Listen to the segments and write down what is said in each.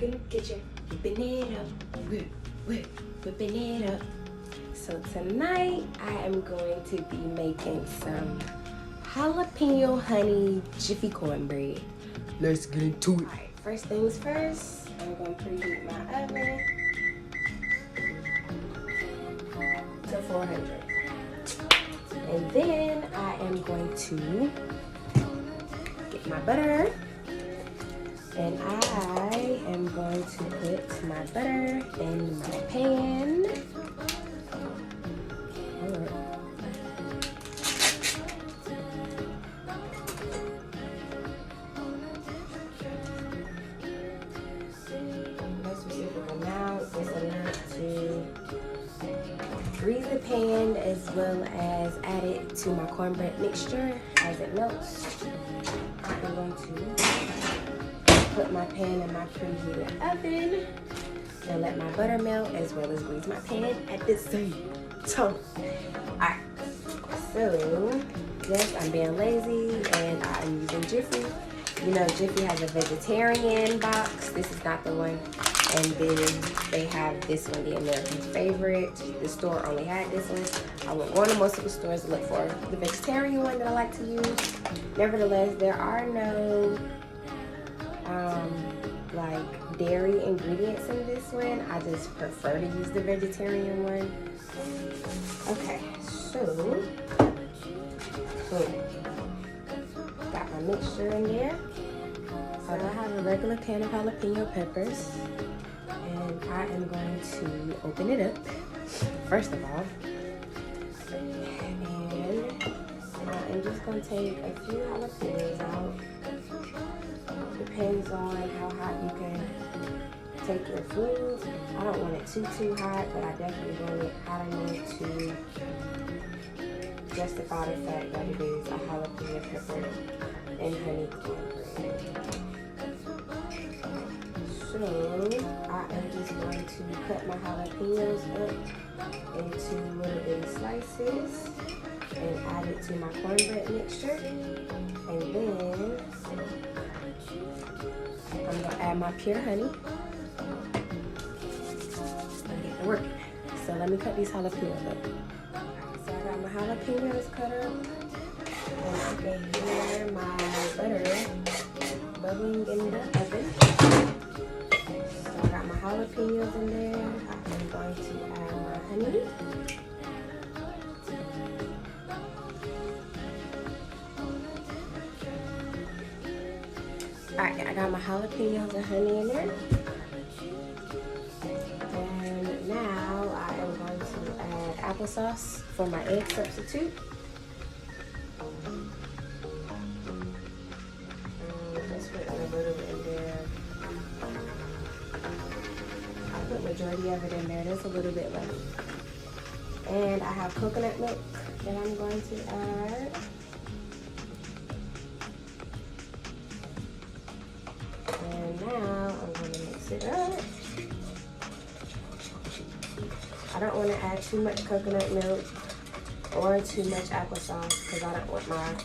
gonna get you whipping it up, whipping it up. So tonight I am going to be making some jalapeno honey jiffy cornbread. Let's get into it. Alright, first things first, I'm going to preheat my oven to 400. And then I am going to get my butter. And I am going to put my butter in my pan. That's reciprocal now. It's enough to grease the pan as well as add it to my cornbread mixture as it melts. I'm going to put my pan in my preheated oven and let my butter melt as well as grease my pan at the same time. Alright, so yes, I'm being lazy and I'm using Jiffy. You know, Jiffy has a vegetarian box. This is not the one. And then they have this one, the American favorite. The store only had this one. I went to most of the stores to look for the vegetarian one that I like to use. Nevertheless, there are no like dairy ingredients in this one. I just prefer to use the vegetarian one. Okay, so got my mixture in there. So I have a regular can of jalapeno peppers, and I am going to open it up first of all, and I'm just going to take a few jalapenos out. Depends on how hot you can take your food. I don't want it too hot, but I definitely want it hot enough to justify the fact that it is a jalapeno pepper and honey cornbread. So I am just going to cut my jalapenos up into little bitty slices and add it to my cornbread mixture, and then I'm gonna add my pure honey and get to working. So let me cut these jalapenos up. So I got my jalapenos cut up, and I can hear my butter bubbling in the oven. So I got my jalapenos in there. I'm going to add my honey. Alright, I got my jalapenos and honey in there. And now I am going to add applesauce for my egg substitute. Just put a little bit in there. I put majority of it in there. There's a little bit left. And I have coconut milk that I'm going to add. And now I'm going to mix it up. I don't want to add too much coconut milk or too much applesauce because I don't want my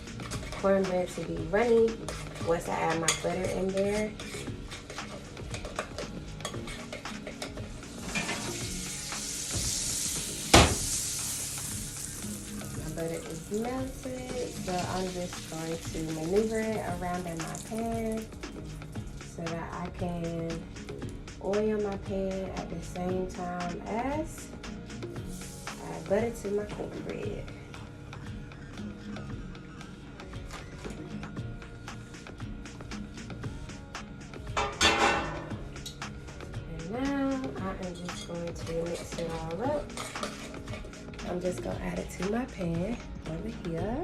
cornbread to be runny once I add my butter in there. My butter is melted, so I'm just going to maneuver it around in my pan so that I can oil my pan at the same time as add butter to my cornbread. And now I am just going to mix it all up. I'm just going to add it to my pan over here.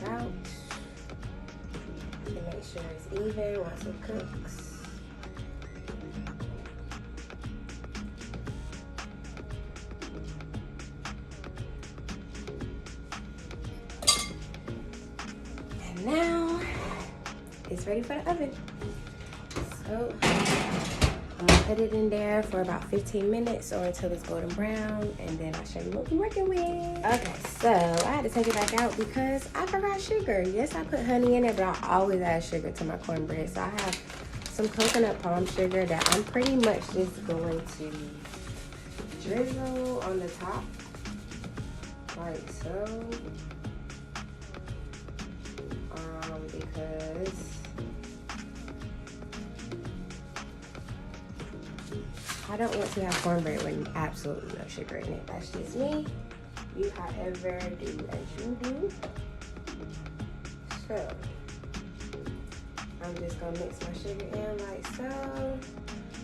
Out to make sure it's even once it cooks. now it's ready for the oven. So I'm gonna put it in there for about 15 minutes or until it's golden brown, and then I'll show you what we're working with. Okay, so I had to take it back out because I forgot sugar. Yes, I put honey in it, but I always add sugar to my cornbread. So I have some coconut palm sugar that I'm pretty much just going to drizzle on the top, like so. Because I don't want to have cornbread with absolutely no sugar in it. That's just me. You, however, do as you do. So I'm just gonna mix my sugar in like so,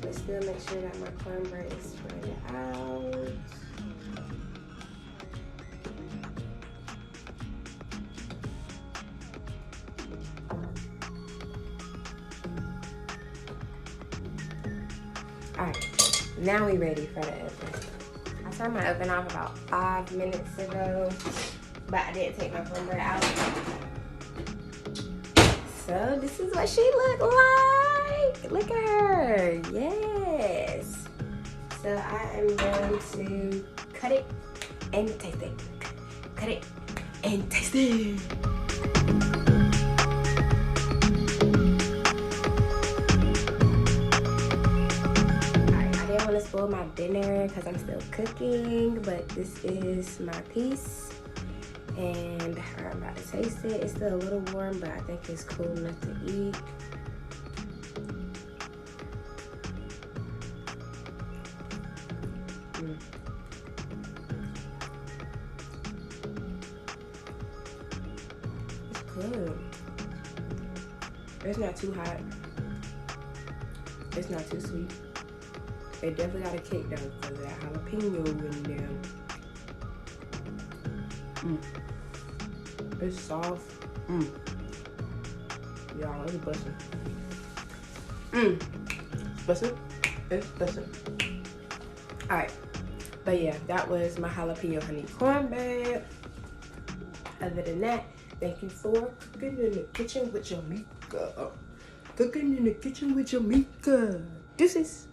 but still make sure that my cornbread is spread out. Alright, now we ready for the oven. I turned my oven off about 5 minutes ago, but I didn't take my cornbread out. So this is what she looked like. Look at her. Yes. So I am going to cut it and taste it. Cut it and taste it. Spoil my dinner because I'm still cooking, but this is my piece and I'm about to taste it. It's still a little warm, but I think it's cool enough to eat. It's good. It's not too hot. It's not too sweet. It definitely got a kick though because of that jalapeno in there. It's soft. Y'all, it's busting. Busting? It's busting. Alright. But yeah, that was my jalapeno honey cornbread. Other than that, thank you for cooking in the kitchen with your Mika. Cooking in the kitchen with your Mika. Deuces.